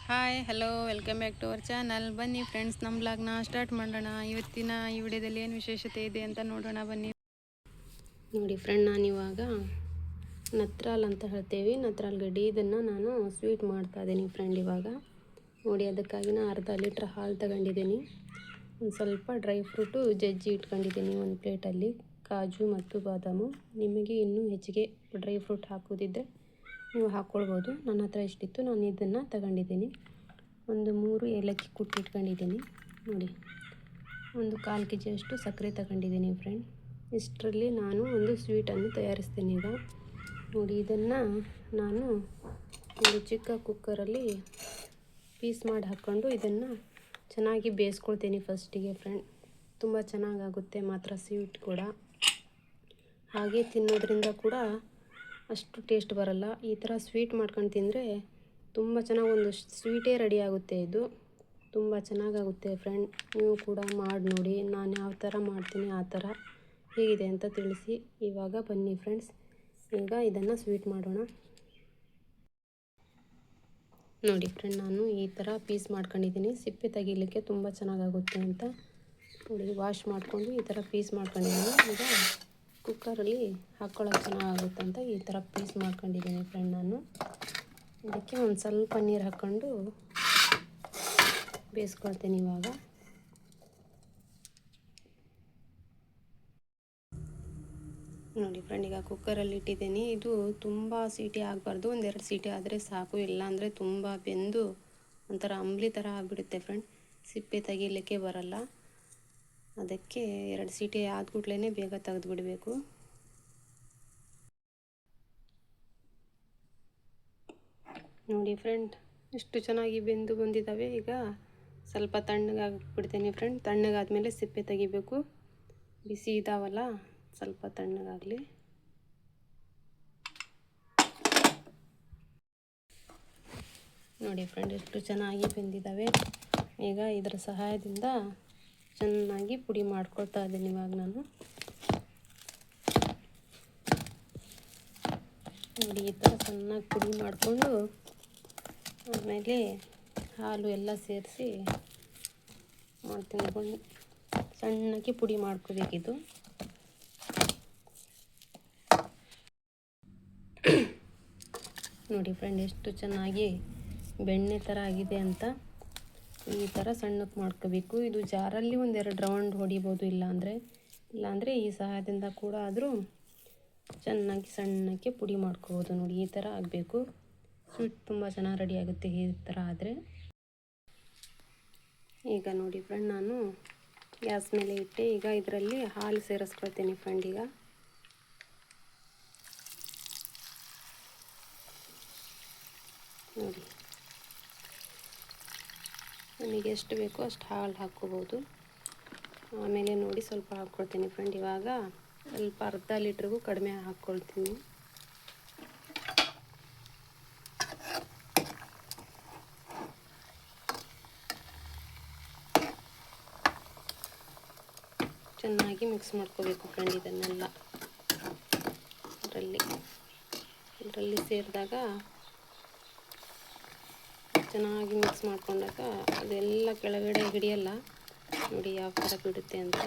Hi hello welcome back to our channel. ಬನ್ನಿ friends, ನಮ್ಮ ಬ್ಲಾಗ್ನ ಸ್ಟಾರ್ಟ್ ಮಾಡೋಣ. ಇವತ್ತಿನ ಈ ವಿಡಿಯೋದಲ್ಲಿ ಏನು ವಿಶೇಷತೆ ಇದೆ ಅಂತ ನೋಡೋಣ ಬನ್ನಿ. ನೋಡಿ ಫ್ರೆಂಡ್, ನಾನಿವಾಗ ನತ್ರಾಲ್ ಅಂತ ಹೇಳ್ತೇವೆ, ನತ್ರಾಲ್ ಗಡ್ಡಿ, ಇದನ್ನು ನಾನು ಸ್ವೀಟ್ ಮಾಡ್ತಾ ಇದ್ದೀನಿ ಫ್ರೆಂಡ್. ಇವಾಗ ನೋಡಿ, ಅದಕ್ಕಾಗಿ ನಾನು ಅರ್ಧ ಲೀಟ್ರ್ ಹಾಲು ತಗೊಂಡಿದ್ದೀನಿ. ಒಂದು ಸ್ವಲ್ಪ ಡ್ರೈ ಫ್ರೂಟು ಜಜ್ಜಿ ಇಟ್ಕೊಂಡಿದ್ದೀನಿ ಒಂದು ಪ್ಲೇಟಲ್ಲಿ, ಕಾಜು ಮತ್ತು ಬಾದಾಮು. ನಿಮಗೆ ಇನ್ನೂ ಹೆಚ್ಚಿಗೆ ಡ್ರೈ ಫ್ರೂಟ್ ಹಾಕೋದಿದ್ದರೆ ನೀವು ಹಾಕ್ಕೊಳ್ಬೋದು. ನನ್ನ ಹತ್ರ ಇಷ್ಟಿತ್ತು, ನಾನು ಇದನ್ನು ತಗೊಂಡಿದ್ದೀನಿ. ಒಂದು 3 ಏಲಕ್ಕಿ ಕುಟ್ಟಿಟ್ಕೊಂಡಿದ್ದೀನಿ. ನೋಡಿ, ಒಂದು 1/4 kg ಅಷ್ಟು ಸಕ್ಕರೆ ತಗೊಂಡಿದ್ದೀನಿ ಫ್ರೆಂಡ್. ಇಷ್ಟರಲ್ಲಿ ನಾನು ಒಂದು ಸ್ವೀಟನ್ನು ತಯಾರಿಸ್ತೀನಿ ಈಗ. ನೋಡಿ, ಇದನ್ನು ನಾನು ಒಂದು ಚಿಕ್ಕ ಕುಕ್ಕರಲ್ಲಿ ಪೀಸ್ ಮಾಡಿ ಹಾಕ್ಕೊಂಡು ಇದನ್ನು ಚೆನ್ನಾಗಿ ಬೇಯಿಸ್ಕೊಳ್ತೀನಿ ಫಸ್ಟಿಗೆ ಫ್ರೆಂಡ್. ತುಂಬ ಚೆನ್ನಾಗಾಗುತ್ತೆ ಮಾತ್ರ ಸ್ವೀಟ್ ಕೂಡ. ಹಾಗೆ ತಿನ್ನೋದ್ರಿಂದ ಕೂಡ ಅಷ್ಟು ಟೇಸ್ಟ್ ಬರಲ್ಲ. ಈ ಥರ ಸ್ವೀಟ್ ಮಾಡ್ಕೊಂಡು ತಿಂದರೆ ತುಂಬ ಚೆನ್ನಾಗಿ ಒಂದು ಸ್ವೀಟೇ ರೆಡಿ ಆಗುತ್ತೆ. ಇದು ತುಂಬ ಚೆನ್ನಾಗಾಗುತ್ತೆ ಫ್ರೆಂಡ್. ನೀವು ಕೂಡ ಮಾಡಿ ನೋಡಿ. ನಾನು ಯಾವ ಥರ ಮಾಡ್ತೀನಿ ಆ ಥರ ಹೇಗಿದೆ ಅಂತ ತಿಳಿಸಿ. ಇವಾಗ ಬನ್ನಿ ಫ್ರೆಂಡ್ಸ್, ಈಗ ಇದನ್ನು ಸ್ವೀಟ್ ಮಾಡೋಣ. ನೋಡಿ ಫ್ರೆಂಡ್, ನಾನು ಈ ಥರ ಪೀಸ್ ಮಾಡ್ಕೊಂಡಿದ್ದೀನಿ. ಸಿಪ್ಪೆ ತೆಗಿಲಿಕ್ಕೆ ತುಂಬ ಚೆನ್ನಾಗಾಗುತ್ತೆ ಅಂತ ನೋಡಿ, ವಾಶ್ ಮಾಡಿಕೊಂಡು ಈ ಥರ ಪೀಸ್ ಮಾಡ್ಕೊಂಡಿದ್ದೀನಿ. ಈಗ ಕುಕ್ಕರಲ್ಲಿ ಹಾಕ್ಕೊಳ್ಳೋಕೆ ಚೆನ್ನಾಗುತ್ತೆ ಅಂತ ಈ ಥರ ಪೀಸ್ ಮಾಡ್ಕೊಂಡಿದ್ದೀನಿ ಫ್ರೆಂಡ್. ನಾನು ಇದಕ್ಕೆ ಒಂದು ಸ್ವಲ್ಪ ನೀರು ಹಾಕ್ಕೊಂಡು ಬೇಯಿಸ್ಕೊಳ್ತೀನಿ ಇವಾಗ. ನೋಡಿ ಫ್ರೆಂಡ್, ಈಗ ಕುಕ್ಕರಲ್ಲಿ ಇಟ್ಟಿದ್ದೀನಿ. ಇದು ತುಂಬ ಸೀಟಿ ಆಗಬಾರ್ದು, 1-2 ಸೀಟಿ ಆದರೆ ಸಾಕು. ಇಲ್ಲಾಂದರೆ ತುಂಬ ಬೆಂದು ಒಂಥರ ಅಂಬ್ಲಿ ಥರ ಆಗಿಬಿಡುತ್ತೆ ಫ್ರೆಂಡ್. ಸಿಪ್ಪೆ ತೆಗಿಲಿಕ್ಕೆ ಬರಲ್ಲ. ಅದಕ್ಕೆ 2 ಸೀಟಿ ಆದ ಕೂಡಲೇ ಬೇಗ ತೆಗೆದು ಬಿಡಬೇಕು. ನೋಡಿ ಫ್ರೆಂಡ್, ಎಷ್ಟು ಚೆನ್ನಾಗಿ ಬೆಂದು ಬಂದಿದ್ದಾವೆ. ಈಗ ಸ್ವಲ್ಪ ತಣ್ಣಗಾಗಿಬಿಡ್ತೀನಿ ಫ್ರೆಂಡ್. ತಣ್ಣಗಾದ್ಮೇಲೆ ಸಿಪ್ಪೆ ತೆಗಿಬೇಕು. ಬಿಸಿ ಇದ್ದಾವಲ್ಲ, ಸ್ವಲ್ಪ ತಣ್ಣಗಾಗಲಿ. ನೋಡಿ ಫ್ರೆಂಡ್, ಎಷ್ಟು ಚೆನ್ನಾಗಿ ಬೆಂದಿದ್ದಾವೆ. ಈಗ ಇದರ ಸಹಾಯದಿಂದ ಚೆನ್ನಾಗಿ ಪುಡಿ ಮಾಡ್ಕೊಳ್ತಾ ಇದ್ದೀನಿ ಇವಾಗ ನಾನು. ನೋಡಿ, ಈ ಥರ ಚೆನ್ನಾಗಿ ಪುಡಿ ಮಾಡಿಕೊಂಡು ಆಮೇಲೆ ಹಾಲು ಎಲ್ಲ ಸೇರಿಸಿ ಮಾಡ್ತೀನಿ. ಸಣ್ಣಕ್ಕೆ ಪುಡಿ ಮಾಡ್ಕೋಬೇಕಿದು. ನೋಡಿ ಫ್ರೆಂಡ್, ಎಷ್ಟು ಚೆನ್ನಾಗಿ ಬೆಣ್ಣೆ ಥರ ಆಗಿದೆ ಅಂತ. ಈ ಥರ ಸಣ್ಣಕ್ಕೆ ಮಾಡ್ಕೋಬೇಕು. ಇದು ಜಾರಲ್ಲಿ 1-2 ರೌಂಡ್ ಹೊಡಿಬೋದು, ಇಲ್ಲಾಂದರೆ ಈ ಸಹಾಯದಿಂದ ಕೂಡ ಆದರೂ ಚೆನ್ನಾಗಿ ಸಣ್ಣಕ್ಕೆ ಪುಡಿ ಮಾಡ್ಕೋಬೋದು. ನೋಡಿ, ಈ ಥರ ಆಗಬೇಕು. ಸ್ವೀಟ್ ತುಂಬ ಚೆನ್ನಾಗಿ ರೆಡಿ ಆಗುತ್ತೆ ಈ ಥರ ಆದರೆ. ಈಗ ನೋಡಿ ಫ್ರೆಂಡ್, ನಾನು ಗ್ಯಾಸ್ ಮೇಲೆ ಇಟ್ಟೆ. ಈಗ ಇದರಲ್ಲಿ ಹಾಲು ಸೇರಿಸ್ಕೊಳ್ತೀನಿ ಫ್ರೆಂಡ್. ಈಗ ನೋಡಿ, ನನಗೆ ಎಷ್ಟು ಬೇಕೋ ಅಷ್ಟು ಹಾಲು ಹಾಕ್ಕೋಬೋದು. ಆಮೇಲೆ ನೋಡಿ ಸ್ವಲ್ಪ ಹಾಕ್ಕೊಳ್ತೀನಿ ಫ್ರೆಂಡ್. ಇವಾಗ ಸ್ವಲ್ಪ ಅರ್ಧ ಲೀಟ್ರಿಗೂ ಕಡಿಮೆ ಹಾಕ್ಕೊಳ್ತೀನಿ. ಚೆನ್ನಾಗಿ ಮಿಕ್ಸ್ ಮಾಡ್ಕೋಬೇಕು ಫ್ರೆಂಡ್. ಇದನ್ನೆಲ್ಲ ಇದರಲ್ಲಿ ಸೇರಿದಾಗ ಚೆನ್ನಾಗಿ ಮಿಕ್ಸ್ ಮಾಡ್ಕೊಂಡಾಗ ಅದೆಲ್ಲ ಕೆಳಗಡೆ ಹಿಡಿಯಲ್ಲ. ನೋಡಿ ಯಾವ ಥರ ಬಿಡುತ್ತೆ ಅಂತ.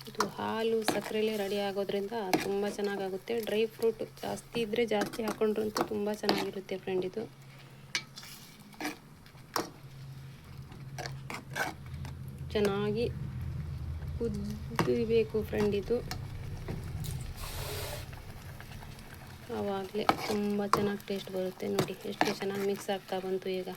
ಇದು ಹಾಲು ಸಕ್ಕರೆಲೇ ರೆಡಿ ಆಗೋದ್ರಿಂದ ತುಂಬ ಚೆನ್ನಾಗಾಗುತ್ತೆ. ಡ್ರೈ ಫ್ರೂಟ್ ಜಾಸ್ತಿ ಇದ್ದರೆ ಜಾಸ್ತಿ ಹಾಕೊಂಡ್ರಂತೂ ತುಂಬ ಚೆನ್ನಾಗಿರುತ್ತೆ ಫ್ರೆಂಡ್. ಇದು ಚೆನ್ನಾಗಿ ಕುದಿಬೇಕು ಫ್ರೆಂಡ್. ಇದು ಆವಾಗಲೇ ತುಂಬ ಚೆನ್ನಾಗಿ ಟೇಸ್ಟ್ ಬರುತ್ತೆ. ನೋಡಿ ಎಷ್ಟು ಚೆನ್ನಾಗಿ ಮಿಕ್ಸ್ ಆಗ್ತಾ ಬಂತು. ಈಗ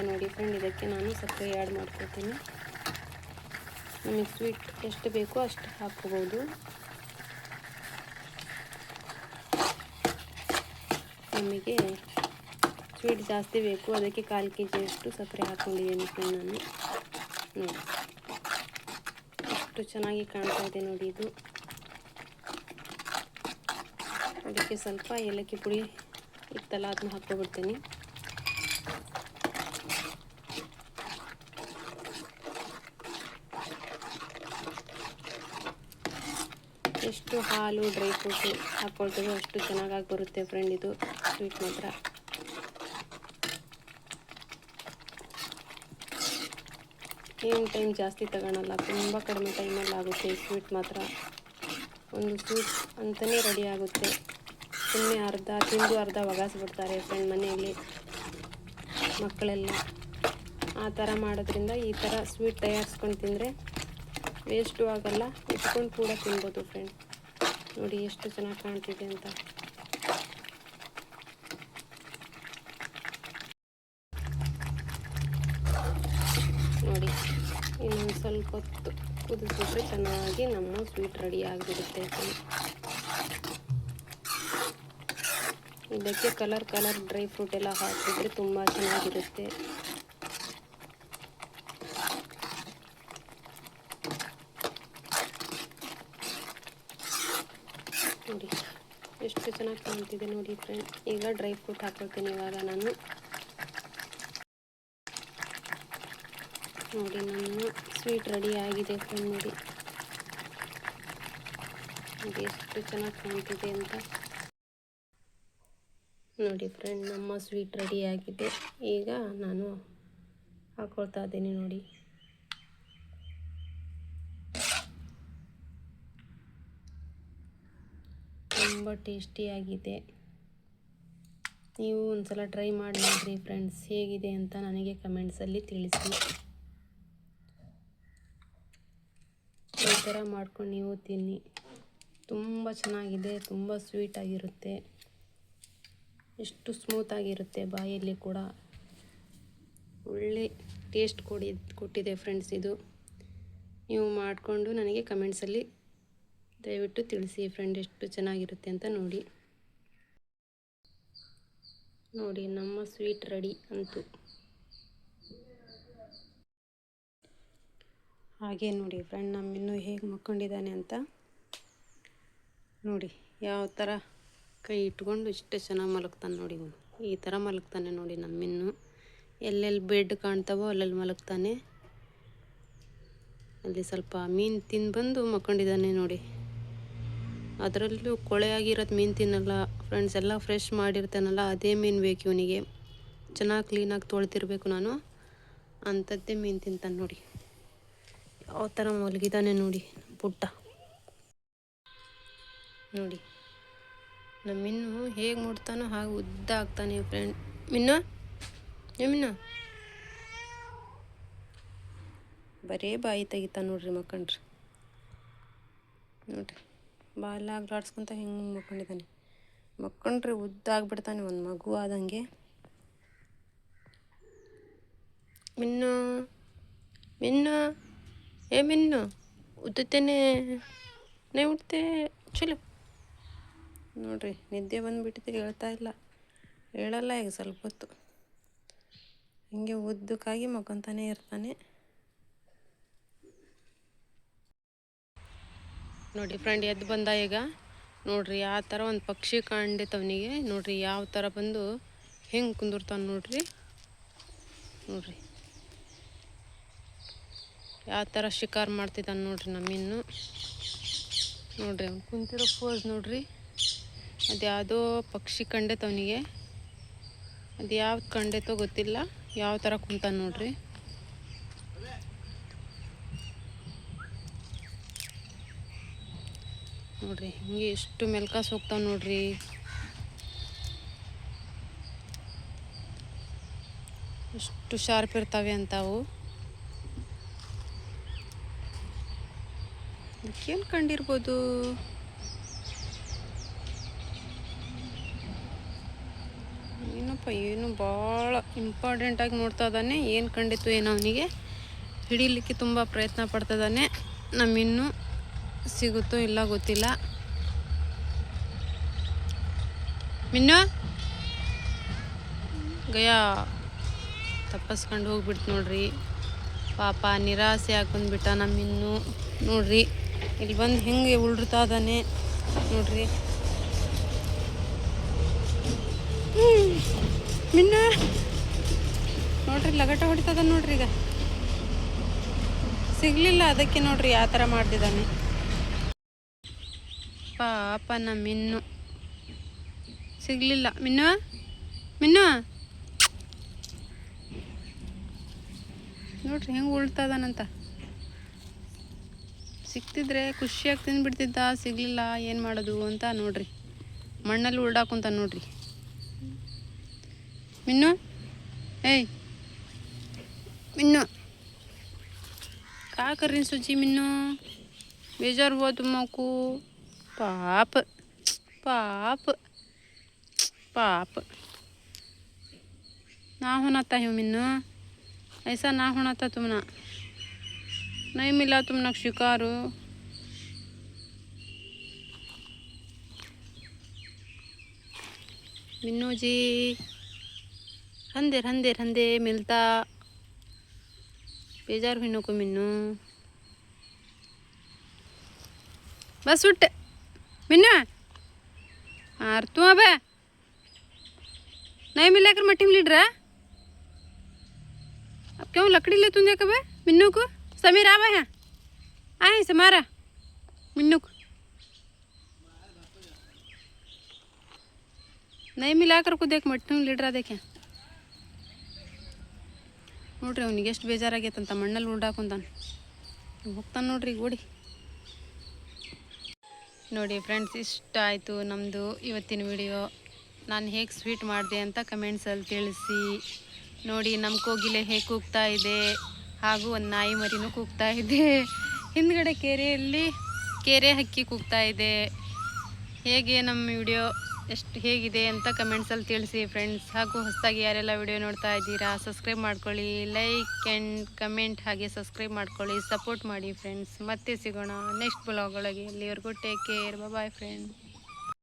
ನೋಡಿ ಫ್ರೆಂಡ್, ಇದಕ್ಕೆ ನಾನು ಸಕ್ಕರೆ ಆ್ಯಡ್ ಮಾಡ್ಕೊಳ್ತೀನಿ. ನಮಗೆ ಸ್ವೀಟ್ ಎಷ್ಟು ಬೇಕೋ ಅಷ್ಟು ಹಾಕ್ಕೋಬೋದು. ನಮಗೆ ಸ್ವೀಟ್ ಜಾಸ್ತಿ ಬೇಕು, ಅದಕ್ಕೆ 1/4 kg ಅಷ್ಟು ಸಕ್ಕರೆ ಹಾಕ್ಕೊಂಡಿದ್ದೀನಿ ಫ್ರೆಂಡ್ ನಾನು. ನೋಡಿ, ಎಷ್ಟು ಚೆನ್ನಾಗಿ ಕಾಣ್ತಾ ಇದೆ ನೋಡಿ. ಇದು ಅದಕ್ಕೆ ಸ್ವಲ್ಪ ಏಲಕ್ಕಿ ಪುಡಿ ಇತ್ತಲ್ಲ ಅದನ್ನ ಹಾಕ್ಕೊಬಿಡ್ತೀನಿ. ಎಷ್ಟು ಹಾಲು ಡ್ರೈ ಫ್ರೂಟು ಹಾಕ್ಕೊಳ್ತೀವಿ ಅಷ್ಟು ಚೆನ್ನಾಗಾಗಿ ಬರುತ್ತೆ ಫ್ರೆಂಡ್ ಇದು ಸ್ವೀಟ್ ಮಾತ್ರ. ಏನು ಟೈಮ್ ಜಾಸ್ತಿ ತಗೊಳಲ್ಲ, ತುಂಬ ಕಡಿಮೆ ಟೈಮಲ್ಲಿ ಆಗುತ್ತೆ ಈ ಸ್ವೀಟ್ ಮಾತ್ರ. ಒಂದು ಸ್ವೀಟ್ ಅಂತಲೇ ರೆಡಿ ಆಗುತ್ತೆ. ಸುಮ್ಮನೆ ಅರ್ಧ ತಿಂದು ಅರ್ಧ ಒಗಾಸ್ಬಿಡ್ತಾರೆ ಫ್ರೆಂಡ್ ಮನೆಯಲ್ಲಿ ಮಕ್ಕಳೆಲ್ಲ. ಆ ಥರ ಮಾಡೋದ್ರಿಂದ ಈ ಥರ ಸ್ವೀಟ್ ತಯಾರಿಸ್ಕೊಂಡು ತಿಂದರೆ ವೇಸ್ಟು ಆಗಲ್ಲ, ಇಟ್ಕೊಂಡು ಕೂಡ ತಿನ್ಬೋದು ಫ್ರೆಂಡ್. ನೋಡಿ ಎಷ್ಟು ಚೆನ್ನಾಗಿ ಕಾಣ್ತಿದೆ ಅಂತ. ನೋಡಿ ಇನ್ನೊಂದು ಸ್ವಲ್ಪ ಹೊತ್ತು ಕುದಿಸ್ಬಿಟ್ರೆ ಚೆನ್ನಾಗಿ ನಮ್ಮ ಸ್ವೀಟ್ ರೆಡಿ ಆಗಿಬಿಡುತ್ತೆ. ಇದಕ್ಕೆ ಕಲರ್ ಡ್ರೈ ಫ್ರೂಟ್ ಎಲ್ಲ ಹಾಕಿದ್ರೆ ತುಂಬ ಚೆನ್ನಾಗಿರುತ್ತೆ. ನೋಡಿ ಎಷ್ಟು ಚೆನ್ನಾಗಿ ಕಾಣ್ತಿದೆ ನೋಡಿ ಫ್ರೆಂಡ್. ಈಗ ಡ್ರೈ ಫ್ರೂಟ್ ಹಾಕ್ಕೊಳ್ತೀನಿ ಇವಾಗ ನಾನು. ನೋಡಿ ನನ್ನ ಸ್ವೀಟ್ ರೆಡಿ ಆಗಿದೆ ಫ್ರೆಂಡ್. ನೋಡಿ ಎಷ್ಟು ಚೆನ್ನಾಗಿ ಕಾಣ್ತಿದೆ ಅಂತ. ನೋಡಿ ಫ್ರೆಂಡ್ ನಮ್ಮ ಸ್ವೀಟ್ ರೆಡಿ ಆಗಿದೆ. ಈಗ ನಾನು ಹಾಕ್ಕೊಳ್ತಾ ಇದ್ದೀನಿ ನೋಡಿ. ತುಂಬ ಟೇಸ್ಟಿಯಾಗಿದೆ. ನೀವು ಒಂದ್ಸಲ ಟ್ರೈ ಮಾಡಿ ನೋಡಿರಿ ಫ್ರೆಂಡ್ಸ್, ಹೇಗಿದೆ ಅಂತ ನನಗೆ ಕಮೆಂಟ್ಸಲ್ಲಿ ತಿಳಿಸಿ. ಈ ಥರ ಮಾಡ್ಕೊಂಡು ನೀವು ತಿನ್ನಿ, ತುಂಬ ಚೆನ್ನಾಗಿದೆ, ತುಂಬ ಸ್ವೀಟಾಗಿರುತ್ತೆ, ಎಷ್ಟು ಸ್ಮೂತಾಗಿರುತ್ತೆ ಬಾಯಲ್ಲಿ ಕೂಡ. ಒಳ್ಳೆ ಟೇಸ್ಟ್ ಕೊಟ್ಟಿದೆ ಫ್ರೆಂಡ್ಸ್ ಇದು. ನೀವು ಮಾಡಿಕೊಂಡು ನನಗೆ ಕಮೆಂಟ್ಸಲ್ಲಿ ದಯವಿಟ್ಟು ತಿಳಿಸಿ ಫ್ರೆಂಡ್ ಎಷ್ಟು ಚೆನ್ನಾಗಿರುತ್ತೆ ಅಂತ. ನೋಡಿ ನಮ್ಮ ಸ್ವೀಟ್ ರೆಡಿ ಅಂತೂ. ಹಾಗೆ ನೋಡಿ ಫ್ರೆಂಡ್ ನಮ್ಮಿನ್ನೂ ಹೇಗೆ ಮಕ್ಕೊಂಡಿದ್ದಾನೆ ಅಂತ ನೋಡಿ. ಯಾವ ಥರ ಕೈ ಇಟ್ಕೊಂಡು ಇಷ್ಟು ಚೆನ್ನಾಗಿ ಮಲಗ್ತಾನೆ ನೋಡಿ. ಈ ಥರ ಮಲಗ್ತಾನೆ ನೋಡಿ ನಮ್ಮಿನ್ನು. ಎಲ್ಲೆಲ್ಲಿ ಬೆಡ್ ಕಾಣ್ತಾವೋ ಅಲ್ಲೆಲ್ಲಿ ಮಲಗ್ತಾನೆ. ಅಲ್ಲಿ ಸ್ವಲ್ಪ ಮೀನು ತಿಂದು ಬಂದು ಮಕ್ಕೊಂಡಿದ್ದಾನೆ ನೋಡಿ. ಅದರಲ್ಲೂ ಕೊಳೆಯಾಗಿರೋದು ಮೀನು ತಿನ್ನಲ್ಲ ಫ್ರೆಂಡ್ಸ್, ಎಲ್ಲ ಫ್ರೆಶ್ ಮಾಡಿರ್ತಾನಲ್ಲ ಅದೇ ಮೀನು ಬೇಕು ಇವನಿಗೆ. ಚೆನ್ನಾಗಿ ಕ್ಲೀನಾಗಿ ತೊಳ್ತಿರ್ಬೇಕು ನಾನು, ಅಂಥದ್ದೇ ಮೀನು ತಿಂತಾನೆ ನೋಡಿ. ಯಾವ ಥರ ಮಲಗಿದ್ದಾನೆ ನೋಡಿ ಪುಟ್ಟ. ನೋಡಿ ನಮ್ಮಿನ್ನು ಹೇಗೆ ಮುಡ್ತಾನೋ ಹಾಗೆ ಉದ್ದ ಆಗ್ತಾನೆ ಫ್ರೆಂಡ್. ಮಿನ್ನು ಬರೇ ಬಾಯಿ ತೆಗಿತಾನೆ ನೋಡ್ರಿ ಮಕ್ಕಂಡ್ರಿ. ನೋಡ್ರಿ ಬಾಲ ಆಡ್ಸ್ಕೊಂತ ಹೆಂಗೆ ಮಕ್ಕೊಂಡಿದ್ದಾನೆ. ಮಕ್ಕಂಡ್ರೆ ಉದ್ದ ಆಗ್ಬಿಡ್ತಾನೆ, ಒಂದು ಮಗು ಆದಂಗೆ. ಮಿನ್ನು ಮಿನ್ನು ಉತ್ತೇನೆ ನೇ ಉಡ್ತೆ ಚಲೋ. ನೋಡ್ರಿ ನಿದ್ದೆ ಬಂದುಬಿಟ್ಟಿದೆ, ಹೇಳಲ್ಲ ಈಗ ಸ್ವಲ್ಪ ಹೊತ್ತು. ಹಿಂಗೆ ಉದ್ದಕ್ಕಾಗಿ ಮಕ್ಕೊಂತಾನೆ ಇರ್ತಾನೆ ನೋಡಿ ಫ್ರೆಂಡ್. ಎದ್ದು ಬಂದ ಈಗ. ನೋಡ್ರಿ ಯಾವ ಥರ ಒಂದು ಪಕ್ಷಿ ಕಾಣ್ತವನಿಗೆ. ನೋಡ್ರಿ ಯಾವ ಥರ ಬಂದು ಹೆಂಗೆ ಕುಂದಿರ್ತಾನೆ ನೋಡ್ರಿ. ಯಾವ ಥರ ಶಿಕಾರ ಮಾಡ್ತಿದ್ದಾನೆ ನೋಡ್ರಿ ನಮ್ಮಿನ್ನು. ನೋಡ್ರಿ ಅವ್ನು ಕುಂತಿರೋ ಪೋಸ್ ನೋಡ್ರಿ. ಅದು ಯಾವುದೋ ಪಕ್ಷಿ ಕಂಡೈತವನಿಗೆ, ಅದು ಯಾವ್ದು ಕಂಡೈತೋ ಗೊತ್ತಿಲ್ಲ, ಯಾವ ಥರ ಕುಂತಾನೆ ನೋಡ್ರಿ. ನೋಡ್ರಿ ಹಿಂಗೆ ಎಷ್ಟು ಮೆಲ್ಕಾಸ್ ಹೋಗ್ತಾವೆ ನೋಡ್ರಿ. ಎಷ್ಟು ಶಾರ್ಪ್ ಇರ್ತಾವೆ ಅಂತಾವು. ಏನು ಕಂಡಿರ್ಬೋದು, ಏನಪ್ಪ ಏನು ಭಾಳ ಇಂಪಾರ್ಟೆಂಟಾಗಿ ನೋಡ್ತಾ ಇದ್ದಾನೆ. ಏನು ಕಂಡಿತ್ತು ಏನೋ ಅವನಿಗೆ. ಹಿಡೀಲಿಕ್ಕೆ ತುಂಬ ಪ್ರಯತ್ನ ಪಡ್ತಿದ್ದಾನೆ. ನಮ್ಮಿನ್ನೂ ಸಿಗುತ್ತೋ ಇಲ್ಲ ಗೊತ್ತಿಲ್ಲ. ಮಿನ್ನು ಗಯಾ ತಪ್ಪಿಸ್ಕೊಂಡು ಹೋಗ್ಬಿಡ್ತು ನೋಡ್ರಿ. ಪಾಪ ನಿರಾಸೆ ಹಾಕೊಂಡ್ಬಿಟ್ಟ ನಮ್ಮಿನ್ನು. ನೋಡ್ರಿ ಇಲ್ಲಿ ಬಂದು ಹೆಂಗೆ ಉಳ್ತಾ ಇದ್ದಾನೆ ನೋಡ್ರಿ. ಮಿನ್ನ ನೋಡ್ರಿ ಲಗಟ ಹೊಡಿತದ ನೋಡ್ರಿ. ಈಗ ಸಿಗ್ಲಿಲ್ಲ, ಅದಕ್ಕೆ ನೋಡ್ರಿ ಯಾವ ಥರ ಮಾಡ್ತಿದ್ದಾನೆ ಪಾಪ. ನಮ್ಮ ಮಿನ್ನು ಸಿಗ್ಲಿಲ್ಲ. ಮಿನ್ನು ಮಿನ್ನು ನೋಡ್ರಿ ಹೆಂಗೆ ಉಳ್ತದಾನಂತ. ಸಿಕ್ತಿದ್ರೆ ಖುಷಿಯಾಗಿ ತಿಂದ್ಬಿಡ್ತಿದ್ದ, ಸಿಗ್ಲಿಲ್ಲ ಏನು ಮಾಡೋದು ಅಂತ ನೋಡ್ರಿ. ಮಣ್ಣಲ್ಲಿ ಉಳ್ದಾಕುಂತ ನೋಡ್ರಿ. ಮಿನ್ನು ಏಯ್ ಮಿನ್ನು का कर रही सूची मिन्नू? बेजार हुआ तुमको? पाप पाप पाप ना होना था मिन्नू, ऐसा ना होना था तुमना। नहीं मिला तुमना शिकार। मिन्नू जी रंदे रंदे रंदे मिलता, बेजार हुई नको मिन्नू। बस उठ मिन्नू, आर तू अब नहीं मिला कर मट्टी में लीड रहा। अब क्यों लकड़ी ले तुझे कब मिन्नू को? समीर आवा है, आए से मारा मिन्नू को। नहीं मिला कर को देख मट्टी में लीड रहा। देखें ನೋಡ್ರಿ ಅವ್ನಿಗೆ ಎಷ್ಟು ಬೇಜಾರಾಗೈತಂತ, ಮಣ್ಣಲ್ಲಿ ಉಳ್ದಾಕೊಂತಾನೆ. ಹೋಗ್ತಾನೆ ನೋಡ್ರಿ ಓಡಿ. ನೋಡಿ ಫ್ರೆಂಡ್ಸ್, ಇಷ್ಟ ಆಯಿತು ನಮ್ಮದು ಇವತ್ತಿನ ವಿಡಿಯೋ. ನಾನು ಹೇಗೆ ಸ್ವೀಟ್ ಮಾಡಿದೆ ಅಂತ ಕಮೆಂಟ್ಸಲ್ಲಿ ತಿಳಿಸಿ. ನೋಡಿ ನಮ್ಮ ಕೋಗಿಲೆ ಹೇಗೆ ಕೂಗ್ತಾ ಇದೆ, ಹಾಗೂ ಒಂದು ನಾಯಿ ಮರಿನೂ ಕೂಗ್ತಾ ಇದೆ. ಹಿಂದ್ಗಡೆ ಕೆರೆಯಲ್ಲಿ ಕೆರೆ ಹಕ್ಕಿ ಕೂಗ್ತಾ ಇದೆ. ಹೇಗೆ ನಮ್ಮ ವಿಡಿಯೋ ಎಷ್ಟು ಹೇಗಿದೆ ಅಂತ ಕಮೆಂಟ್ಸಲ್ಲಿ ತಿಳಿಸಿ ಫ್ರೆಂಡ್ಸ್. ಹಾಗೂ ಹೊಸದಾಗಿ ಯಾರೆಲ್ಲ ವಿಡಿಯೋ ನೋಡ್ತಾ ಇದ್ದೀರಾ ಸಬ್ಸ್ಕ್ರೈಬ್ ಮಾಡ್ಕೊಳ್ಳಿ, ಲೈಕ್ ಆ್ಯಂಡ್ ಕಮೆಂಟ್ ಹಾಗೆ ಸಬ್ಸ್ಕ್ರೈಬ್ ಮಾಡ್ಕೊಳ್ಳಿ, ಸಪೋರ್ಟ್ ಮಾಡಿ ಫ್ರೆಂಡ್ಸ್. ಮತ್ತೆ ಸಿಗೋಣ ನೆಕ್ಸ್ಟ್ ಬ್ಲಾಗ್ ಒಳಗೆ. ಅಲ್ಲಿವರೆಗೂ ಟೇಕ್ ಕೇರ್, ಬಾಯ್ ಫ್ರೆಂಡ್.